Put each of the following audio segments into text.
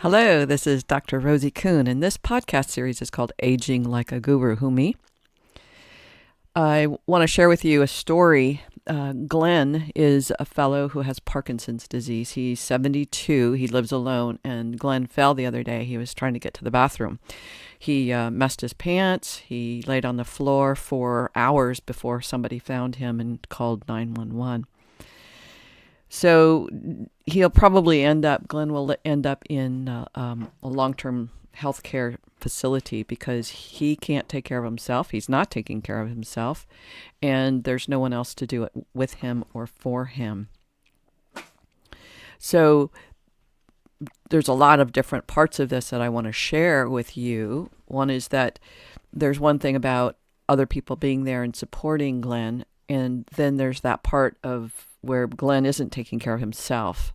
Hello, this is Dr. Rosie Kuhn, and this podcast series is called Aging Like a Guru Who Me. I want to share with you a story. Glen is a fellow who has Parkinson's disease. He's 72. He lives alone, and Glen fell the other day. He was trying to get to the bathroom. He messed his pants. He laid on the floor for hours before somebody found him and called 911. So Glen will end up in a long-term health care facility because he can't take care of himself. He's not taking care of himself, and there's no one else to do it with him or for him. So there's a lot of different parts of this that I want to share with you. One is that there's one thing about other people being there and supporting Glen, and then there's that part of where Glen isn't taking care of himself.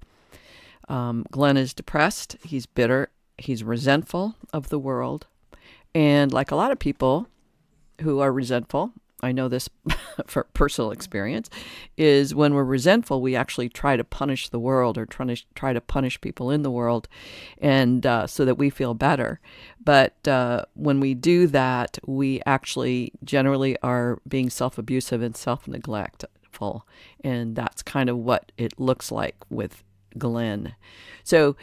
Glen is depressed, he's bitter, he's resentful of the world. And like a lot of people who are resentful, I know this for personal experience, is when we're resentful, we actually try to punish the world or try to punish people in the world, and so that we feel better. But when we do that, we actually generally are being self-abusive and self-neglectful. And that's kind of what it looks like with Glen. So,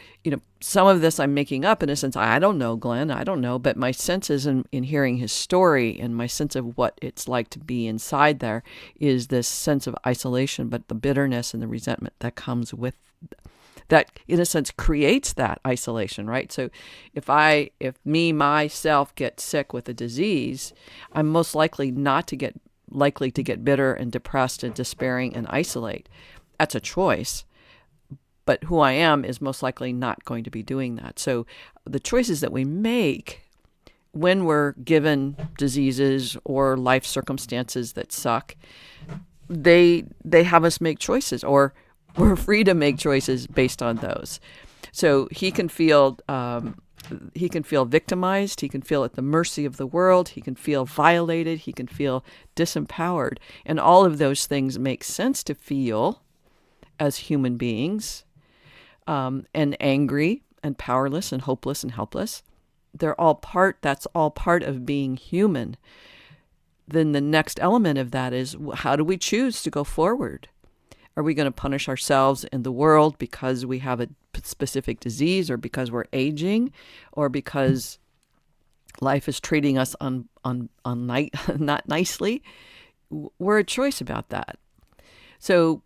some of this I'm making up in a sense. I don't know Glen, I don't know, but my sense is in hearing his story and my sense of what it's like to be inside there is this sense of isolation, but the bitterness and the resentment that comes with that, in a sense, creates that isolation, right? So if myself get sick with a disease, I'm most likely to get bitter and depressed and despairing and isolate. That's a choice. But who I am is most likely not going to be doing that. So the choices that we make when we're given diseases or life circumstances that suck, they have us make choices, or we're free to make choices based on those. So he can feel victimized. He can feel at the mercy of the world. He can feel violated. He can feel disempowered. And all of those things make sense to feel as human beings. And angry and powerless and hopeless and helpless. That's all part of being human. Then the next element of that is, how do we choose to go forward? Are we going to punish ourselves and the world because we have a specific disease, or because we're aging, or because life is treating us not nicely? We're a choice about that. So,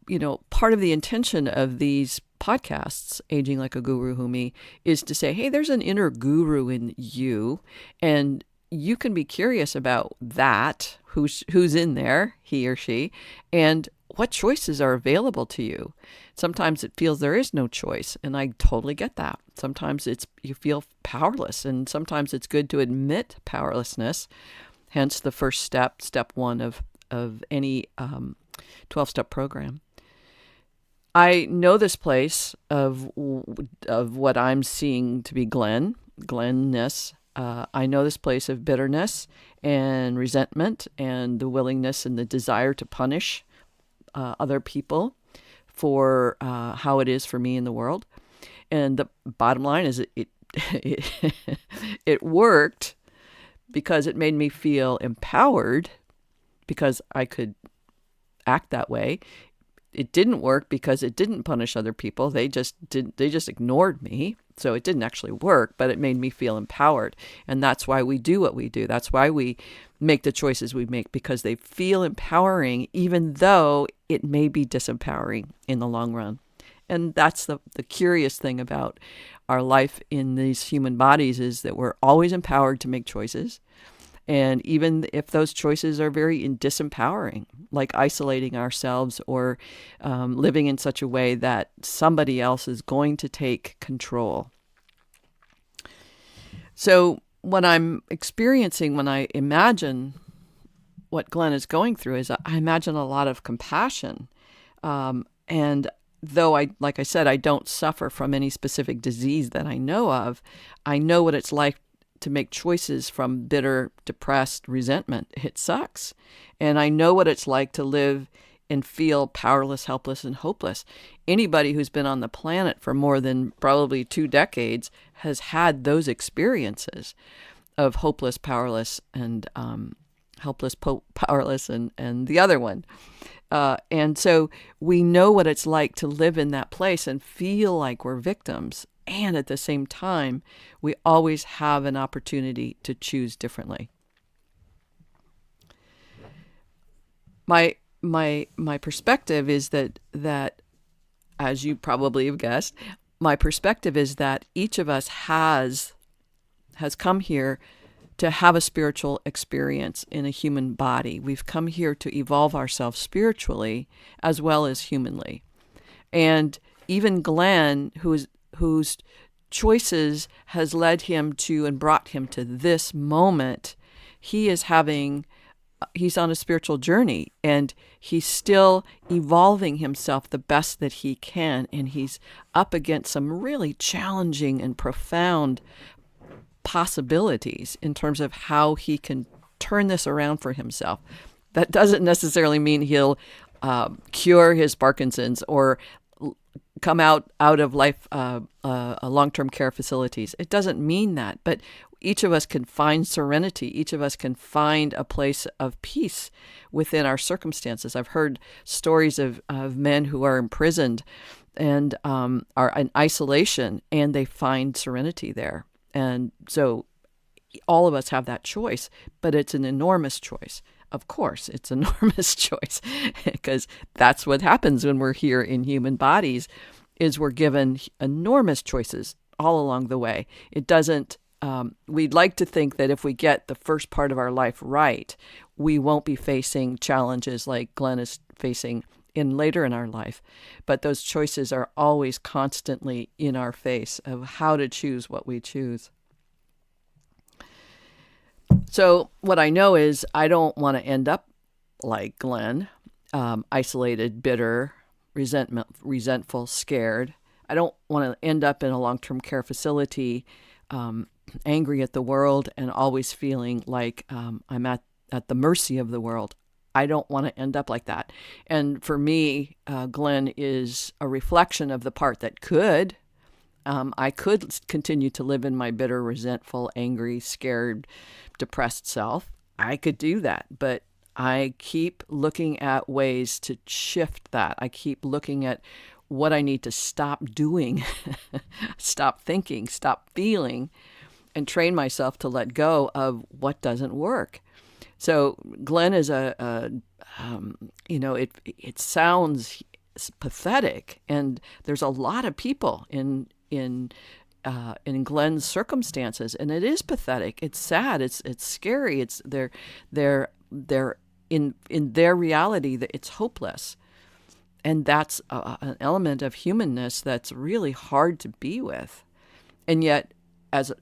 part of the intention of these podcasts, Aging Like a Guru Who Me, is to say, hey, there's an inner guru in you, and you can be curious about that, who's in there, he or she, and what choices are available to you. Sometimes it feels there is no choice, and I totally get that. Sometimes you feel powerless, and sometimes it's good to admit powerlessness, hence the first step one of any 12-step program. I know this place of what I'm seeing to be Glenness. I know this place of bitterness and resentment and the willingness and the desire to punish other people for how it is for me in the world. And the bottom line is it worked because it made me feel empowered because I could act that way. It didn't work because it didn't punish other people. They just ignored me. So it didn't actually work, but it made me feel empowered. And that's why we do what we do. That's why we make the choices we make, because they feel empowering, even though it may be disempowering in the long run. And that's the curious thing about our life in these human bodies, is that we're always empowered to make choices. And even if those choices are very disempowering, like isolating ourselves or living in such a way that somebody else is going to take control. So what I'm experiencing when I imagine what Glen is going through is I imagine a lot of compassion. And though like I said, I don't suffer from any specific disease that I know of, I know what it's like to make choices from bitter, depressed resentment. It sucks. And I know what it's like to live and feel powerless, helpless, and hopeless. Anybody who's been on the planet for more than probably 2 decades has had those experiences of hopeless, powerless, and helpless, powerless, and the other one. And so we know what it's like to live in that place and feel like we're victims. And at the same time, we always have an opportunity to choose differently. My perspective is that as you probably have guessed, my perspective is that each of us has come here to have a spiritual experience in a human body. We've come here to evolve ourselves spiritually as well as humanly. And even Glen, whose choices has led him to and brought him to this moment, he's on a spiritual journey, and he's still evolving himself the best that he can. And he's up against some really challenging and profound possibilities in terms of how he can turn this around for himself. That doesn't necessarily mean he'll cure his Parkinson's or come out of life long-term care facilities. It doesn't mean that, but each of us can find serenity. Each of us can find a place of peace within our circumstances. I've heard stories of men who are imprisoned and are in isolation, and they find serenity there. And so all of us have that choice, but it's an enormous choice. Of course, it's an enormous choice because that's what happens when we're here in human bodies, is we're given enormous choices all along the way. It doesn't, we'd like to think that if we get the first part of our life right, we won't be facing challenges like Glen is facing later in our life. But those choices are always constantly in our face of how to choose what we choose. So what I know is I don't want to end up like Glen, isolated, bitter, resentful, scared. I don't want to end up in a long-term care facility, angry at the world and always feeling like I'm at the mercy of the world. I don't want to end up like that. And for me, Glen is a reflection of the part that could. I could continue to live in my bitter, resentful, angry, scared, depressed self. I could do that, but I keep looking at ways to shift that. I keep looking at what I need to stop doing, stop thinking, stop feeling, and train myself to let go of what doesn't work. So Glen is it sounds pathetic, and there's a lot of people in Glen's circumstances, and it is pathetic. It's sad. It's scary. It's they're in their reality that it's hopeless, and that's an element of humanness that's really hard to be with, and yet.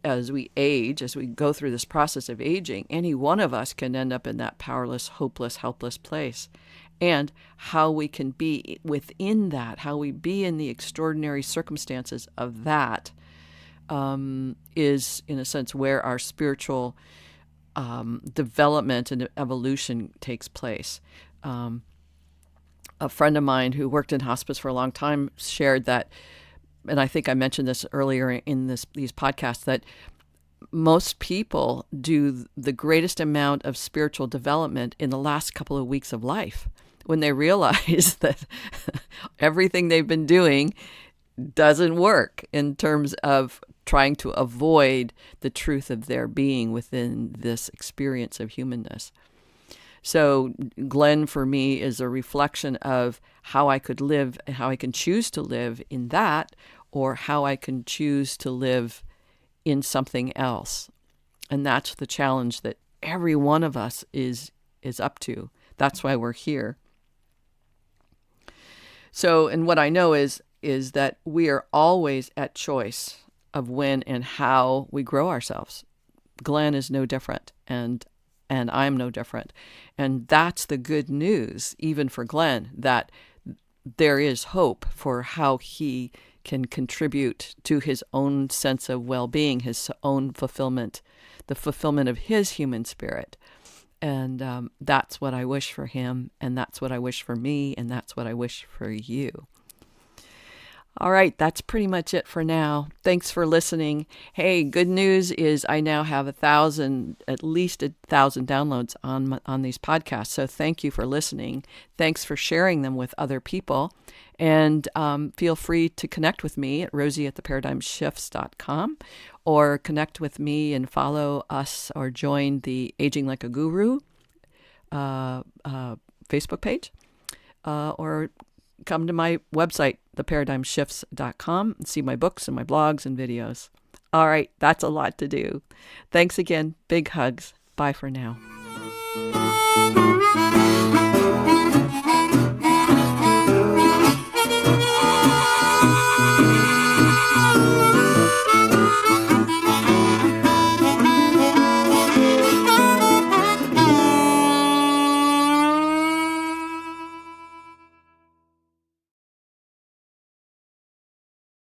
As we age, as we go through this process of aging, any one of us can end up in that powerless, hopeless, helpless place. And how we can be within that, how we be in the extraordinary circumstances of that, is, in a sense, where our spiritual development and evolution takes place. A friend of mine who worked in hospice for a long time shared that, and I think I mentioned this earlier in these podcasts, that most people do the greatest amount of spiritual development in the last couple of weeks of life, when they realize that everything they've been doing doesn't work in terms of trying to avoid the truth of their being within this experience of humanness. So Glen, for me, is a reflection of how I could live, how I can choose to live in that, or how I can choose to live in something else. And that's the challenge that every one of us is up to. That's why we're here. So, and what I know is that we are always at choice of when and how we grow ourselves. Glen is no different, and I'm no different. And that's the good news, even for Glen, that there is hope for how he can contribute to his own sense of well-being, his own fulfillment, the fulfillment of his human spirit. And that's what I wish for him, and that's what I wish for me, and that's what I wish for you. All right, that's pretty much it for now. Thanks for listening. Hey, good news is I now have at least 1,000 downloads on these podcasts. So thank you for listening. Thanks for sharing them with other people. And feel free to connect with me at rosie@theparadigmshifts.com, or connect with me and follow us or join the Aging Like a Guru Facebook page, or come to my website, theparadigmshifts.com, and see my books and my blogs and videos. All right, that's a lot to do. Thanks again. Big hugs. Bye for now.